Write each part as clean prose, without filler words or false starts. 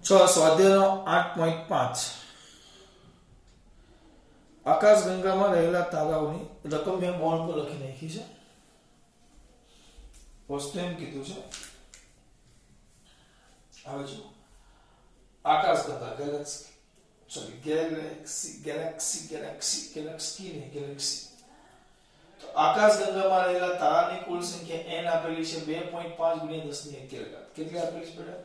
સ્વાધ્યાયનો 8.5 આકાશગંગામાં રહેલા તારાઓની રકમ મેં બોર્ડ પર લખી નાખી છે. વસ્તુ એમ કીધું છે, હવે જો આકાશગંગા ગેલેક્સી તો આકાશગંગામાં રહેલા તારાની કુલ સંખ્યા n આપેલી છે 2.5 × 10 ની 11 ઘાત. કેટલી આપેલી છે બેટા?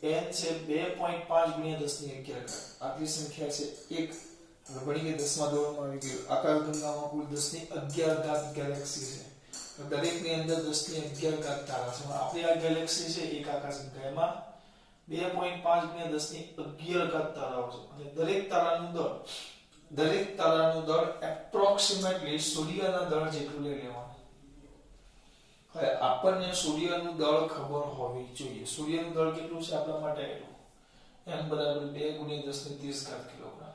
n છે 2.5 × 10 ની 11 ઘાત. આટલી સંખ્યા છે 1. હવે ભણી ગઈ 10મા ધોરણમાં આવી ગયું. આકાશગંગામાં કુલ 10 ની 11 ઘાત ગેલેક્સી છે. દરેક ની અંદર 10 ની 11 ઘાત તારા છે. આપણી આ ગેલેક્સી છે એક આકાશગંગા, એમાં 2.5 × 10 ની 11 ઘાત તારાઓ છે અને દરેક તારાનું દળ એપ્રોક્સિમેટલી સૂર્યના દળ જેટલું લઈ લેવાનું. હવે આપણને સૂર્યનું દળ ખબર હોવી જોઈએ. સૂર્યનું દળ કેટલું છે આપણા માટે? m = 2 × 10 ની 30 ઘાત કિલોગ્રામ.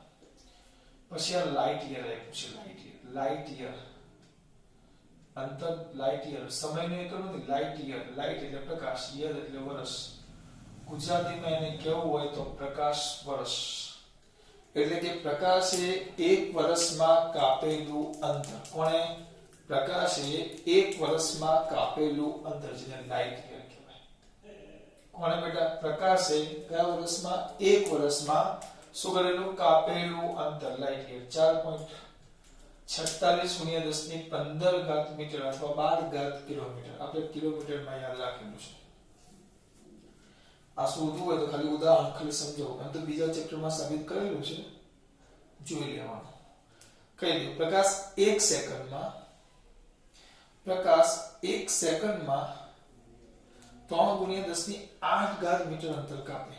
પછી આ લાઇટ યર આપ્યું છે. લાઇટ યર અંતર, લાઇટ યર સમયનું એકમ નથી. લાઇટ યર, લાઇટ એટલે પ્રકાશ, યર એટલે વર્ષ. ગુજરાતીમાં એને કેવું હોય તો પ્રકાશ વર્ષ. એટલે કે પ્રકાશે એક વર્ષમાં કાપેલું અંતર. કોણે? પ્રકાશે એક વર્ષમાં કાપેલું અંતર જેને લાઇટ યર કહેવાય. કોણે બેટા? પ્રકાશે કયા વર્ષમાં? એક વર્ષમાં શું કરેલું? કાપેલું અંતર, લાઇટ યર. 4.46 × 10 ની 15 ઘાત મીટર અથવા 12 ઘાત કિલોમીટર. આપણે કિલોમીટરમાં યાદ રાખેલું છે. આ શોધવું હોય તો ખાલી ઉદાહરણ ખાલી સમજો. એમ તો બીજા ચેપ્ટરમાં સાબિત કરેલું છે, જોઈ લેવાનું. કહી દઉં, પ્રકાશ 1 સેકન્ડમાં 3 × 10 ની 8 ઘાત મીટર અંતર કાપે.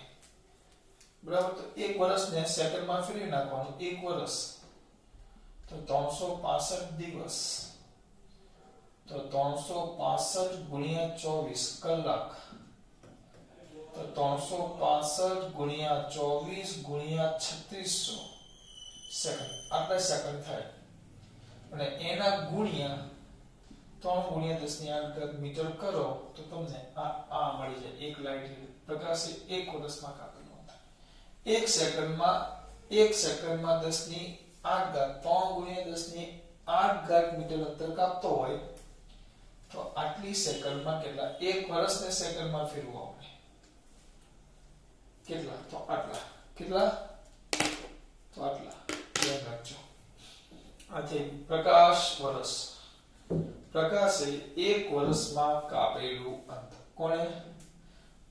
બરાબર? તો 1 વર્ષને સેકન્ડમાં ફેરવી નાખવાનું. 1 વર્ષ તો 365 દિવસ, તો 365 × 24 કલાક, તો 365 × 24 × 3600 સેકન્ડ. આટલા સેકન્ડ થાય અને એના ગુણ્યા 3 × 10 ની 8 ઘાત મીટર કરો તો તમને આ મળી જાય. એક લાઇટ પ્રકાશે 1 વર્ષમાં કાપેલું અંતર. 1 સેકન્ડમાં 10 ની 8 ઘાત 3 × 10 ની 8 ઘાત મીટર અંતર કાપતો હોય તો આટલી સેકન્ડમાં કેટલા? 1 વર્ષને સેકન્ડમાં ફેરવવું આપણે. કેટલા? તો આટલા. કેટલા? તો આટલા. યાદ રાખજો. આ થઈ પ્રકાશ વર્ષ. પ્રકાશે 1 વર્ષમાં કાપેલું અંતર. કોણે?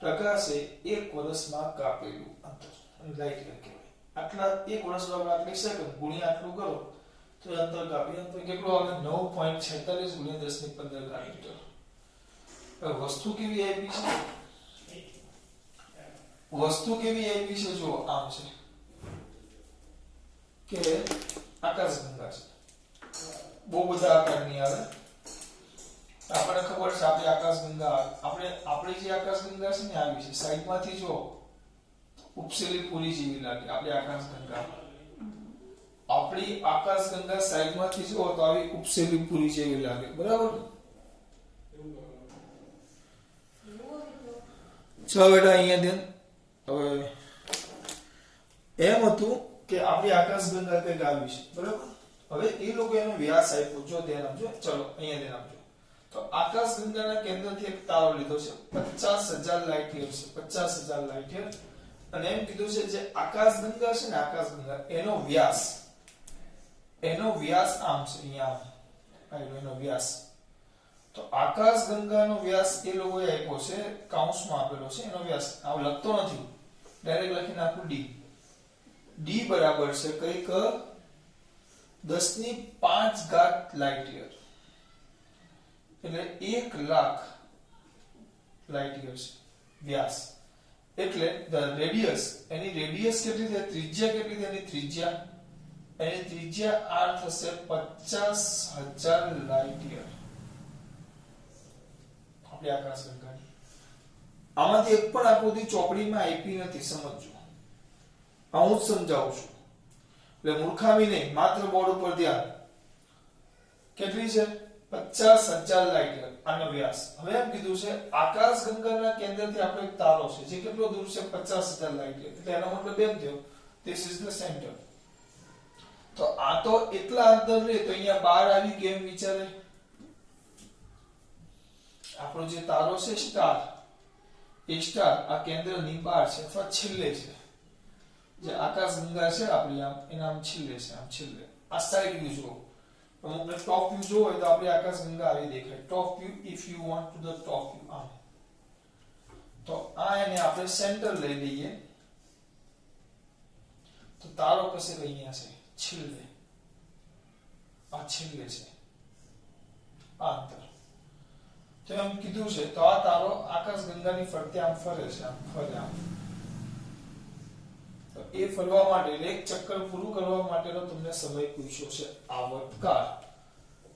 પ્રકાશે 1 વર્ષમાં કાપેલું અંતર. લાઇટ યર કહેવાય. આટલા 1 વર્ષમાં આટલી સેકન્ડ ગુણ્યા આટલું કરો તો અંતર કાપી. અંતર કેટલું આવે? 9.46 × 10 ની 15 ઘાત મીટર. વસ્તુ કેવી આપી છે? જો આમ છે કે આકાશગંગા છે. બહુ બધા આકારની આવે. આપણને ખબર છે આપણી આકાશગંગા, આપણી જે આકાશગંગા છે ને આવી છે. સાઈડમાંથી જો ઉપસેલી પૂરી જેવી લાગે આપણી આકાશગંગા. આપણી આકાશગંગા સાઈડમાંથી જો તો આવી ઉપસેલી પૂરી જેવી લાગે. બરાબર? ચલો બેટા અહીંયા ધ્યાન. હવે એમ હતું કે આપણી આકાશગંગા કંઈક આવી છે. બરાબર? હવે એ લોકો એનો વ્યાસ આપ્યો. જો ધ્યાન આપજો. ચલો અહીંયા ધ્યાન આપજો. તો આકાશગંગાના કેન્દ્રથી એક તારો લીધો છે. 50,000 લાઇટ યર છે. 50,000 લાઇટ યર. અને એમ કીધું છે જે આકાશગંગા છે ને, આકાશગંગા એનો વ્યાસ આમ છે. અહીંયા એનો વ્યાસ. તો આકાશગંગાનો વ્યાસ એ લોકોએ આપ્યો છે, કૌંસમાં આપેલો છે. એનો વ્યાસ આ લખતો નથી, ડાયરેક્ટ લખી નાખું. d બરાબર છે કંઈક 10 ની 5 ઘાત લાઇટ યર. એટલે 1 લાખ લાઇટ યર છે વ્યાસ. એટલે રેડિયસ, એની રેડિયસ કેટલી થાય? ત્રિજ્યા કેટલી થાય? એની ત્રિજ્યા r થશે 50,000 લાઇટ યર. આપણી આકાશગંગાની આમાંથી એક પણ આકૃતિ ચોપડીમાં આપી નથી. સમજજો, હું જ સમજાવું છું. એટલે મૂર્ખામી નહીં, માત્ર બોર્ડ ઉપર ધ્યાન. કેટલી છે? 50,000 લાઇટ યર. આનો વ્યાસ. હવે એમ કીધું છે આકાશગંગાના કેન્દ્રથી આપણો એક તારો છે જે કેટલો દૂર છે 50,000 લાઇટ યર. એટલે એનો મતલબ એમ થયો ધીસ ઇઝ ધ સેન્ટર. તો આ તો એટલા અંતર રે તો અહીંયા બહાર આવી ગયું એમ વિચારે. આપણો જે તારો છે સ્ટાર, એ સ્ટાર આ કેન્દ્રની બહાર છે અથવા છેલ્લે છે. જે આકાશગંગા છે આપણી આમ એના આમ છેલ્લે છે, આમ છેલ્લે. આ સાઈડ વ્યૂ જુઓ. અમુકને ટોપ વ્યૂ જોવો હોય તો આપણી આકાશગંગા આવી દેખાય. Top view if you want to the top view આમ. તો આ એને આપણે સેન્ટર લઈ લઈએ. તો તારો કશે અહીંયા છે છેલ્લે. આ છેલ્લે છે આ અંતર. તો એમ કીધું છે તો આ તારો આકાશગંગાની ફરતે આમ ફરે છે, આમ ફરે આમ. તો એ ફરવા માટે એક ચક્કર પૂરું કરવા માટેનો તમને સમય પૂછ્યો છે આવર્તકાળ.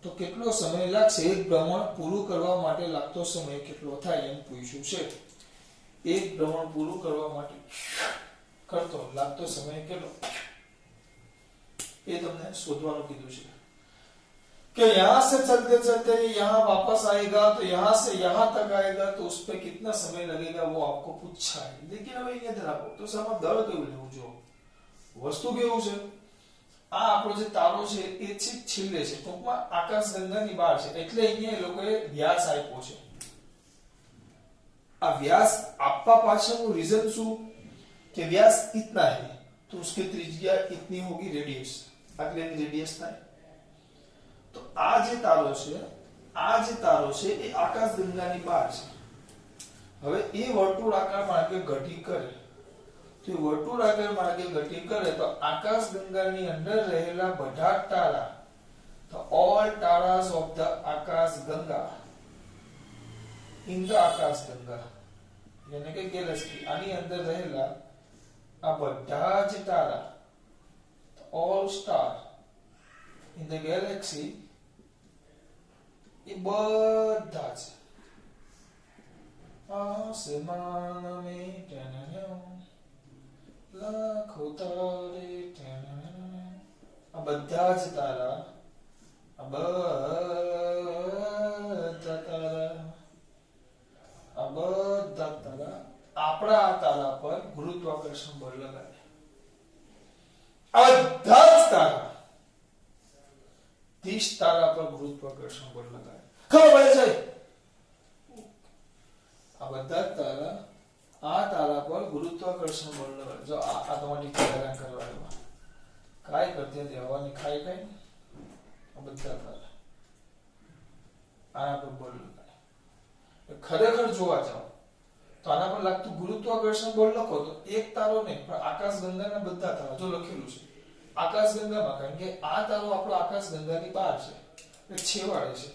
તો કેટલો સમય લાગશે એક ભ્રમણ પૂરું કરવા માટે લાગતો સમય કેટલો થાય એમ પૂછ્યું છે. એક ભ્રમણ પૂરું કરવા માટે કરતો લાગતો સમય કેટલો એ તમને શોધવાનું કીધું છે. कि यहां से चलते चलते यहां वापस आएगा तो यहां से यहां तक आएगा तो उस पे कितना समय लगेगा वो आपको पूछा है. लेकिन હવે અહીંયા ધરાવો તો સામા દળ કેવું લેવું જો વસ્તુ કેવું છે આ આપણો જે તારો છે એ છેલ્લે છે, ટૂંકમાં આકાશગંગાની બહાર છે. એટલે અહીંયા એ લોકોએ વ્યાસ આપ્યો છે. આ વ્યાસ આપવા પાછળનું રીઝન શું કે વ્યાસ इतना है तो उसकी त्रिज्या इतनी होगी रेडियस. એટલે એની રેડિયસ થાય. તો આ જે તારો છે એ આકાશગંગાની બહાર છે. હવે એ વર્તુળાકાર માર્ગે ગતિ કરે. તો એ વર્તુળાકાર માર્ગે ગતિ કરે તો આકાશગંગાની અંદર રહેલા બધા તારા, તો ઓલ તારાસ ઓફ ધ આકાશગંગા ઇન ધ આકાશગંગા એટલે કે ગેલેક્સી, આની અંદર રહેલા આ બધા જ તારા, all star in the galaxy, એ બધા જ આસમાન મે લાખો તારે, આ બધા જ તારા, આ બધા તારા, આ બધા તારા આપણા આ તારા પર ગુરુત્વાકર્ષણ બળ લગાડે. આ બધા જ તારા 30 તારા પર ગુરુત્વાકર્ષણ બળ લગાડે. ખબર પડે છે? આ બધા તારા આ તારા પર ગુરુત્વાકર્ષણ બળ લગાડે. જો આ તમારી હેરાન કરવા એવા કાઈ કરતી હતી હવાની ખાઈ ખાઈ. આ બધા તારા આના પર બળ લગાડે. ખરેખર જોવા જાવ તો આના પર લાગતું ગુરુત્વાકર્ષણ બળ લખો તો એક તારો નહીં પણ આકાશગંગાના બધા તારા જો લખેલું છે આકાશગંગામાં, કારણ કે આ તારો આપણો આકાશગંગાની બહાર છે એટલે છેવાડે છે.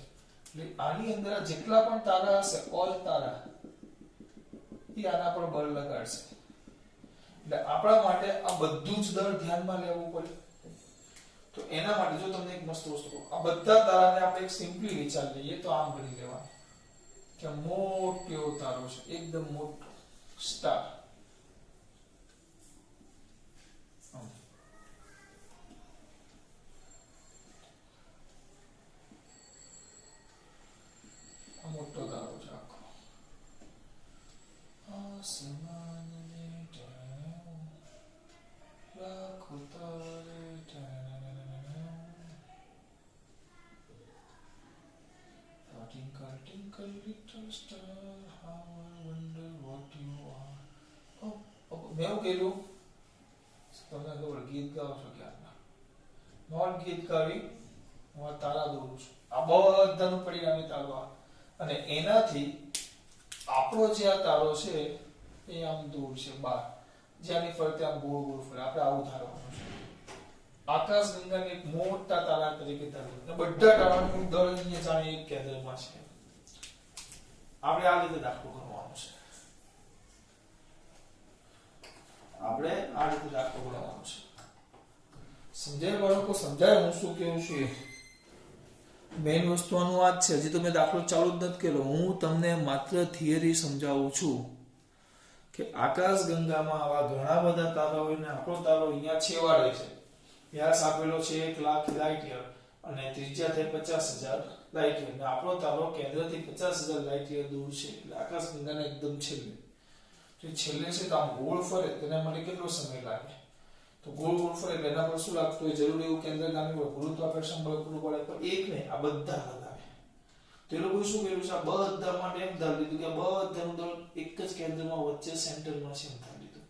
એટલે આની અંદર જેટલા પણ તારા હશે ઓલ તારા એ આના પર બળ લગાડશે. એટલે આપણા માટે આ બધું જ દળ ધ્યાનમાં લેવું પડે. તો એના માટે જો તમને એક મસ્ત વસ્તુ કહું, આ બધા તારાને આપણે એક સિમ્પલી વિચાર લઈએ તો આમ ગણી લેવાનું કે મોટો તારો છે, એકદમ મોટો સ્ટાર. મોટો તારો છે આખો. આસમાન મે લાખો તારે, twinkle twinkle little star, how I wonder what you are. મેં એવું કહેલું તમને ખબર ગીત ગાવ છો ક્યારના નોટ ગીત ગાવી હું આ તારા દોરું છું. આ બધાનું પરિણામી તારો અને એનાથી આપણો જે આ તારો છે એ આમ દૂર છે બહાર, જ્યાંની ફરતે આમ ગોળ ગોળ ફરે. આપણે આવું ધારવાનું છે. આકાશગંગાને એક મોટા તારા તરીકે ધારવાનું. બધા તારાનું દળ અહીંયા જાણે એક કેન્દ્રમાં છે. આપણે આ રીતે દાખલો કરવાનો છે. સમજાય બાળકો? સમજાય હું શું કેવું છું? મેઇન વસ્તુ આનું આ જ છે. હજી તો મેં દાખલો ચાલુ જ નથી કર્યો. હું તમને માત્ર થિયરી સમજાવું છું કે આકાશગંગામાં આવા ઘણા બધા તારાઓ હોય ને આપણો તારો અહીંયા છેવાડે છે. વ્યાસ આપેલો છે 1,00,000 લાઇટ યર અને ત્રિજ્યા થાય 50,000 લાઇટ યર ને આપણો તારો કેન્દ્રથી 50,000 લાઇટ યર દૂર છે એટલે આકાશગંગાને એકદમ છેલ્લે તો છેલ્લે છે તો આમ ગોળ ફરે તેના માટે કેટલો સમય લાગે તો ગોળ ગોળ ફરે એટલે એના પર શું લાગતું હોય જરૂરી એવું કેન્દ્રગામી બળ ગુરુત્વાકર્ષણ બળ પૂરું પાડે પણ એક નહીં આ બધા લગાવે તો એ લોકોએ શું કર્યું છે આ બધા માટે એમ ધારી લીધું કે બધાનું દળ એક જ કેન્દ્રમાં વચ્ચે સેન્ટરમાં છે એમ ધારી લીધું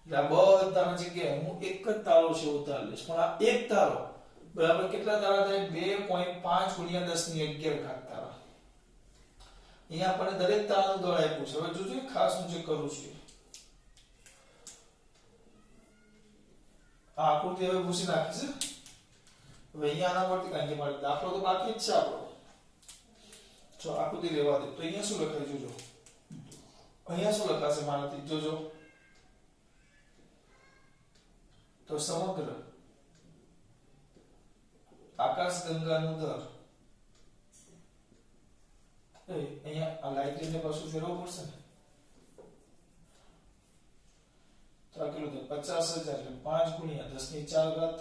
એટલે આ બધાની જગ્યાએ હું એક જ તારો છે ઉતારી લઈશ પણ આ એક તારો બરાબર કેટલા તારા થાય 2.5 ગુણ્યા 10 ની 11 ઘાત તારા અહીંયા આપણને દરેક તારાનું દળ આપ્યું છે હવે જોજો ખાસ હું જે કરું છું આ આકૃતિ હવે ભૂસી નાખી છે હવે અહીંયા આના પરથી કાંઈ મારે દાખલો તો બાકી જ છે આપણો જો આકૃતિ લેવા દે તો અહીંયા શું લખાય જોજો અહીંયા શું લખાશે મારાથી જોજો તો સમગ્ર આકાશગંગાનું દર અહીંયા આ લાઈટ ને પાછું ફેરવવું પડશે ને તો આ કેટલું થાય 50,000 એટલે 5 ગુણ્યા 10 ની 4 ઘાત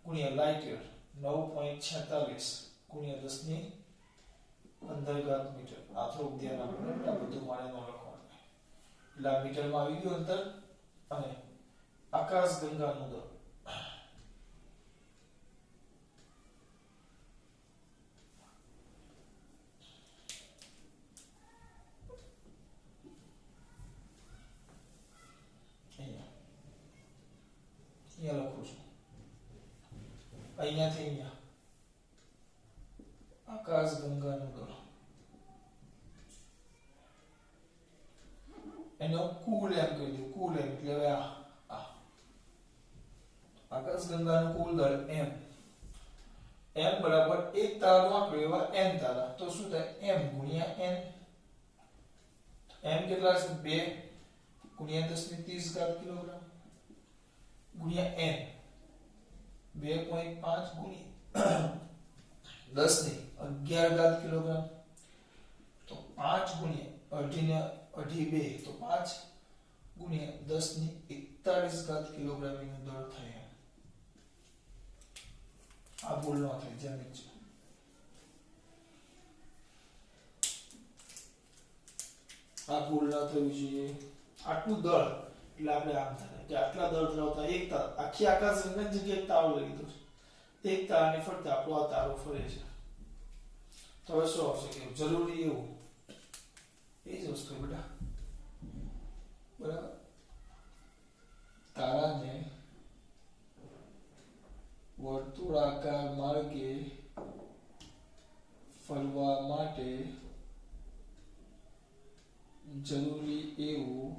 ગુણ્યા લાઇટ યર 9.46 ગુણ્યા 10 ની 15 ઘાત મીટર આ થોડુંક ધ્યાન આપવાનું આ બધું મારે ન લખવાનું એટલે આ મીટરમાં આવી ગયું અંતર અને આકાશગંગાનું દર અહીંયા લખું છું અહીંયાથી અહીંયા આકાશગંગાનું દળ એનો કુલ એમ કહી દઉં કુલ એમ એટલે હવે આ આકાશગંગાનું કુલ દળ m બરાબર એક તારાનો આંકડો એવા n તારા તો શું થાય m ગુણ્યા n m કેટલા છે 2 ગુણ્યા 10 ની 30 ઘાત કિલોગ્રામ ગુણ્યા n 2.5 ગુણ્યા 10 ની 11 ઘાત કિલોગ્રામ તો 5 ગુણ્યા અઢી 2 તો 5 ગુણ્યા 10 ની 41 ઘાત કિલોગ્રામ એનું દળ થાય આ ભૂલ ન થાય જેમ છે આ ભૂલ ન થવી જોઈએ આટલું દળ એટલે આપણે આમ થાય કે આટલા દળ ધરાવતા એક તાર આખી આકાશગંગાની જગ્યાએ એક તારો લઈ લીધો છે એક તારાને ફરતા આપણો આ તારો ફરે છે તો હવે શું આવશે કે જરૂરી એવું એ જ વસ્તુ બેટા બરાબર તારાને વર્તુળાકાર માર્ગે ફરવા માટે જરૂરી એવું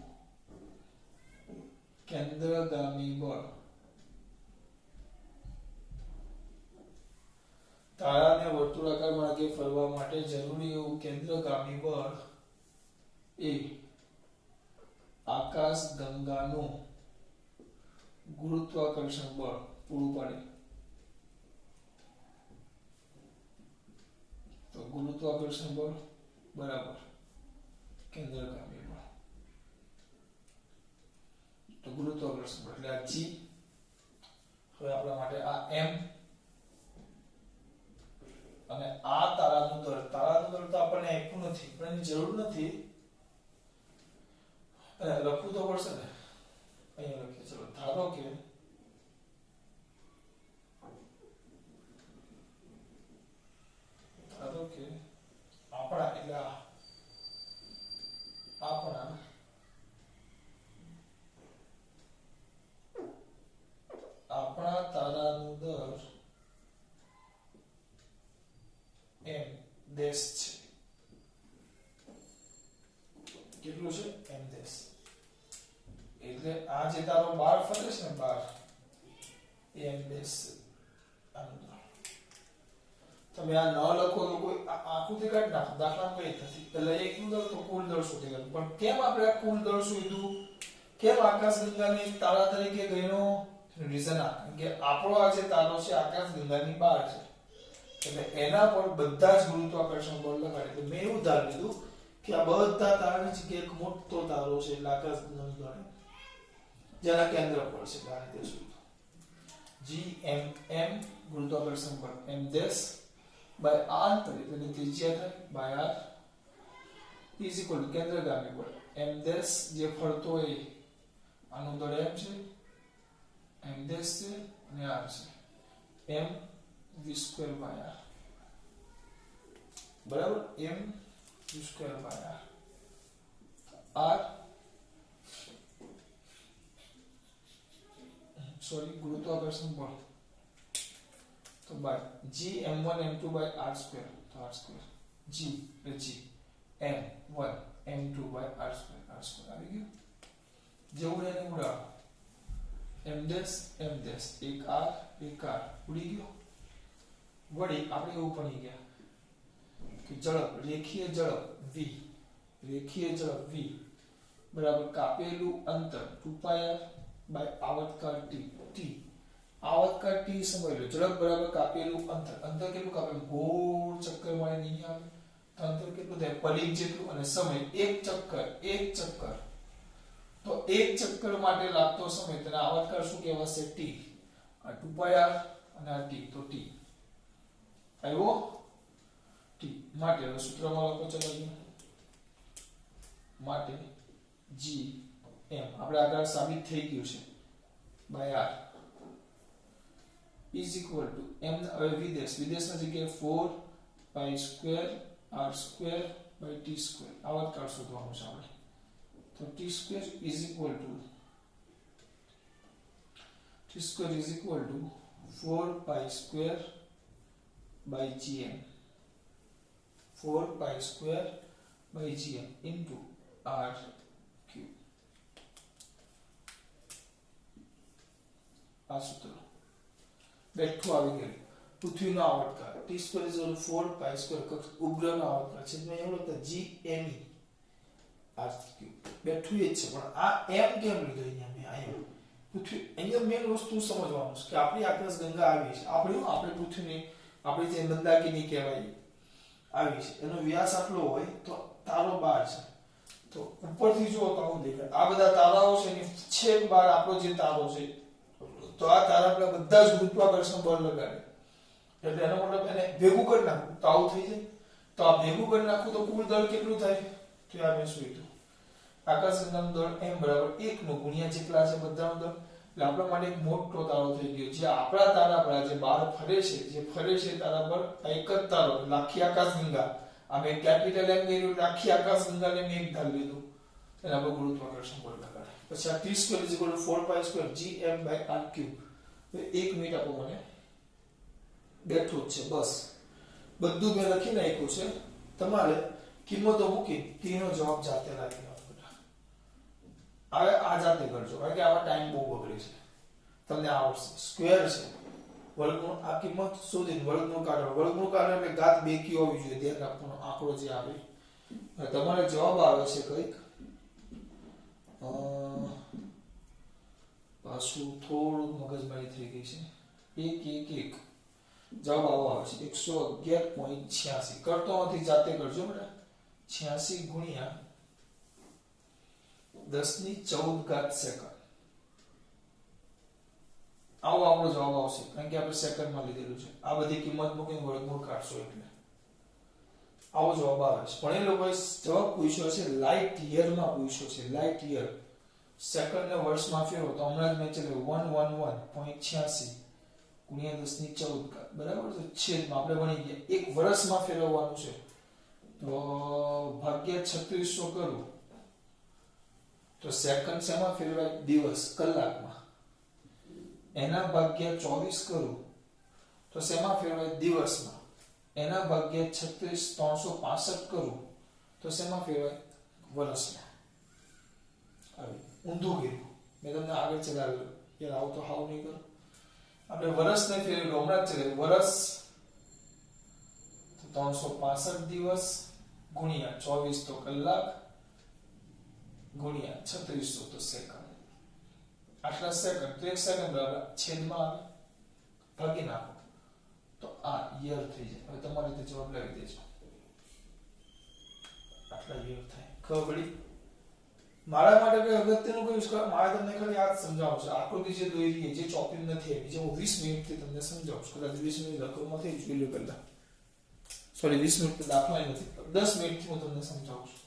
કેન્દ્રગામી બળ તારાને વર્તુળાકાર માર્ગે ફરવા માટે જરૂરી એવું કેન્દ્રગામી બળ એ આકાશગંગાનું ગુરુત્વાકર્ષણ બળ પૂરું પાડે તો ગુરુત્વાકર્ષણ બળ બરાબર કેન્દ્રગામી બળ તો ગુરુત્વાકર્ષણ બળ એટલે આ g હવે આપણા માટે આ m અને આ તારાનું દળ તો આપણને આપ્યું નથી પણ એની જરૂર નથી લખવું તો પડશે ને અહીંયા લખીએ ચલો ધારો કે આપણા એટલે આપણા તારાનું દર m દેશ છે કેટલું છે m દેશ એટલે આ જે તારો 12 ફરે છે ને 12 m દેશ તમે આ ન લખો તો કોઈ આકૃતિ કાઢ નાખો દાખલા કઈ થતી એટલે એકનું દળ તો કુલ દળ શોધી કાઢો પણ કેમ આપણે આ કુલ દળ શોધ્યું કેમ આકાશગંગાને તારા તરીકે ગણ્યો રીઝન આ કે આપણો આ જે તારો છે આકાશગંગાની બહાર છે એટલે એના પર બધા જ ગુરુત્વાકર્ષણ બળ લગાડે એટલે મેં એવું ધારી લીધું કે આ બધા તારાની જગ્યાએ એક મોટો તારો છે એટલે આકાશગંગાનું દળ જેના કેન્દ્ર પર છે આ રીતે શોધ્યું g m m ગુરુત્વાકર્ષણ બળ m દેશ બાય r તરીકે તેની ત્રિજ્યા થાય by r is equal to કેન્દ્રગામી બળ m ડેશ જે ફરતો હોય આનું દળ m છે m ડેશ છે અને r છે m v square by r બરાબર m v square by r sorry ગુરુત્વાકર્ષણ બળ તો by g m1 m2 by r square તો r square g m1 m2 by r square આવી ગયું જેવું એને ઉડાડો m dash એક r ઉડી ગયો વળી આપણે એવું ભણી ગયા કે ઝડપ રેખીય ઝડપ v બરાબર કાપેલું અંતર 2πr બાય આવર્તકાળ t આવર્તકાળ t સમય લો ઝડપ બરાબર કાપેલું અંતર કેટલું કાપેલું ગોળ ચક્કર મળે નહીં આવે તો અંતર કેટલું થાય પરિઘ જેટલું અને સમય એક ચક્કર તો એક ચક્કર માટે લાગતો સમય તેને આવર્તકાળ શું કહેવાશે t આ 2πr અને આ t તો t આવ્યો t માટે હવે સૂત્રમાં લખો ચલો માટે g m આપણે આગળ સાબિત થઈ ગયું છે by r is equal to m હવે વિદેશના જગ્યાએ 4 pi square r square by t square આવર્તકાળ શોધવાનું છે આપણે તો t square is equal to 4 pi square by gm 4 pi square by gm into r cube આ સૂત્ર બેઠું આવી ગયું પૃથ્વીનો આવર્તકાળ t square is equal to 4 pi square ઉપગ્રહનો આવર્તકાળ છે મેં એવો લખતા gme r cube બેઠું એ છે પણ આ m કેમ લીધો અહીંયા મેં અહીંયા પૃથ્વી અહીંયા મેન વસ્તુ સમજવાનું છે કે આપણી આકાશગંગા આવી છે આપણે પૃથ્વીની આપણી જે મંદાકિની કહેવાય આવી છે એનો વ્યાસ આટલો હોય તો તારો 12 છે તો ઉપરથી જુઓ તો આવું દેખાય આ બધા તારાઓ છે એની છેક બહાર આપણો જે તારો છે તો આ તારા પર બધા જ ગુરુત્વાકર્ષણ બળ લગાડે એટલે એનો મતલબ એને ભેગું કરી નાખું તો આવું થઈ જાય તો આ ભેગું કરી નાખું તો કુલ દળ કેટલું થાય તો આ મેં શું આકાશગંગાનું દળ m બરાબર 1 નો ગુણ્યા જેટલા છે બધાનો દળ એટલે આપણા માટે એક મોટો તારો થઈ ગયો જે આપણા તારા પર જે બહાર ફરે છે તારા પર એક જ તારો આખી આકાશગંગા આ મેં કેપિટલ m કર્યું આખી આકાશગંગાને મેં એક ધાર લીધું એને આપણે ગુરુત્વાકર્ષણ બળ લગાડે પછી આ t square is equal to 4 pi square gm by r cube તો 1 મિનિટ આપો મને બેઠું જ છે બસ બધું મેં લખી નાખ્યું છે તમારે કિંમતો મૂકી t નો જવાબ જાતે રાખી હવે આ જાતે કરજો કારણ કે આવા ટાઈમ બહુ બગડે છે તમને આવડશે સ્ક્વેર છે વર્ગમૂળ આ કિંમત શોધીને વર્ગમૂળ કાઢો એટલે ઘાત 2 કી હોવી જોઈએ ધ્યાન રાખવાનો આંકડો જે આવે તમારે જવાબ આવે છે કઈક પાછું થોડું મગજમારી થઈ ગઈ છે 1 જવાબ આવો આવે છે 111.86 કરતો નથી જાતે કરજો બેટા 86 ગુણ્યા 10⁻14 સેકન્ડ આવો આપણો જવાબ આવશે કારણ કે આપણે સેકન્ડમાં લીધેલું છે આ બધી કિંમત મૂકીને વર્ગમૂળ કાઢશો એટલે આવો જવાબ આવે છે પણ એ લોકોએ જવાબ પૂછ્યો છે લાઇટ યરમાં પૂછ્યો છે લાઇટ યર સેકન્ડને વર્ષમાં ફેરવો તો હમણાં જ મેં ચલાવ્યું 111.86 ગુણ્યા 10⁻14 બરાબર તો છેદમાં આપણે ભણી ગયા એક વર્ષમાં ફેરવવાનું છે તો ભાગ્યા 3600 કરું તો સેકન્ડ શેમાં ફેરવાય દિવસ કલાકમાં એના ભાગ્યા 24 કરું તો શેમાં ફેરવાય દિવસમાં એના ભાગ્યા 36,365 કરું તો શેમાં ફેરવાય વર્ષમાં આવી ઊંધું કર્યું મેં તમને આગળ ચલાવ્યું યાર આવું તો હાવ નહીં કરો આપણે વર્ષને ફેરવ્યું હમણાં જ ચલાવ્યું વર્ષ 365 દિવસ ગુણ્યા 24 તો કલાક ગુણ્યા 3600 તો સેકન્ડ આટલા સેકન્ડ તો 1 સેકન્ડ બરાબર છેદમાં આવે ભાગી નાખો તો આ યર થઈ જાય હવે તમારી રીતે જવાબ લાવી દેજો આટલા યર થાય ખબર પડી મારા માટે કઈ અગત્યનું કયું છે મારે તમને ખાલી આ સમજાવું છે આકૃતિ જે દોરી જે ચોપિંગ નથી બીજે હું 20 મિનિટથી તમને સમજાવું છું કદાચ 20 મિનિટ લખવામાં થઈ જોઈ લો પહેલા સોરી 20 મિનિટ દાખલા નથી, 10 મિનિટથી હું તમને સમજાવું છું.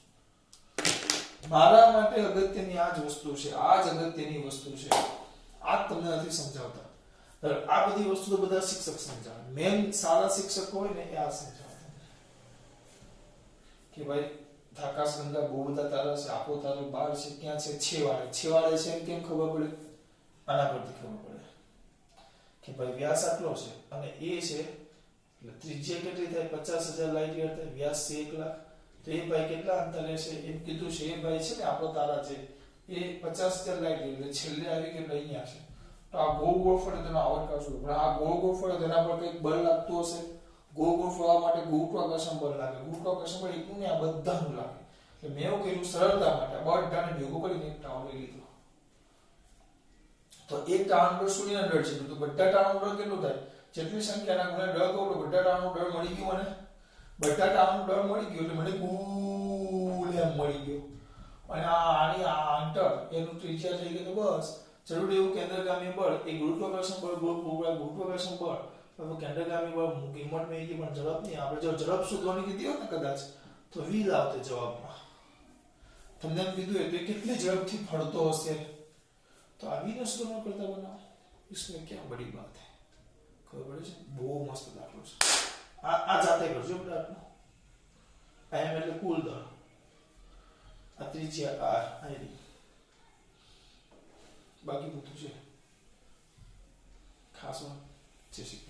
મારા માટે અગત્યની આ જ વસ્તુ છે, આ જ અગત્યની વસ્તુ છે, આ જ તમને નથી સમજાવતા. આ બધી વસ્તુ તો બધા શિક્ષક સમજાવે. મેન સારા શિક્ષક હોય ને એ આ સમજાવે કે ભાઈ આકાશ ગંગા બહુ બધા તારા છે, આપણો તારો બાર છે, ક્યાં છે, છેવાડે છે એમ કેમ ખબર પડે? આના પરથી ખબર પડે કે ભાઈ વ્યાસ આટલો છે અને એ છે, એટલે ત્રિજ્યા કેટલી થાય? 50,000 લાઇટ યર થાય. વ્યાસ છે 1 લાખ. તો એ ભાઈ કેટલા અંતરે છે એમ કીધું છે. એ ભાઈ છે ને આપણો તારા છે એ 50,000 લાઇટ યર, એટલે છેલ્લે આવી કે અહીંયા છે. તો આ ગોળ ફરે તેનો આવર્ત કાઢશું, પણ આ ગોળ ફરે તેના પર કંઈક બળ લાગતું હશે. ગોળ ફરવા માટે ગુરુત્વાકર્ષણ બળ લાગે. ગુરુત્વાકર્ષણ બળ એકનું ને આ બધાનું લાગે. એટલે મેં એવું કર્યું સરળતા માટે બધાને ભેગું કરીને એક ટાવર લઈ લીધો. તો એક ટાવર પર શૂન્યનો દળ છે, તો બધા ટાવરનું દળ કેટલું થાય? જેટલી સંખ્યાના ગુણ્યા દળ કરો તો બધા ટાવરનું દળ મળી ગયું. મને બધા ટાવરનું દળ મળી ગયું એટલે મને કુલ એમ મળી ગયું. અને આની આ અંતર એનું ત્રિજ્યા થઈ ગયું. તો બસ જરૂરી એવું કેન્દ્રગામી બળ એ ગુરુત્વાકર્ષણ બળ ગુરુત્વાકર્ષણ બળ કેન્દ્રગામી બળ કિંમત મેં પણ ઝડપ નહીં. આપણે જો ઝડપ શોધવાની કીધી હોત ને કદાચ તો v લાવતે જવાબમાં. તમને એમ કીધું હોય તો કેટલી ઝડપથી ફરતો હશે, તો આ v ને શું કરતા બનાવો, इसमें क्या बड़ी बात है? ખબર પડે છે? બહુ મસ્ત દાખલો છે. આ જાતે કરજો દાખલો. m એટલે કુલ દળ, આ ત્રિજ્યા r આઈ, બાકી બધું છે ખાસ વાત. જય શ્રી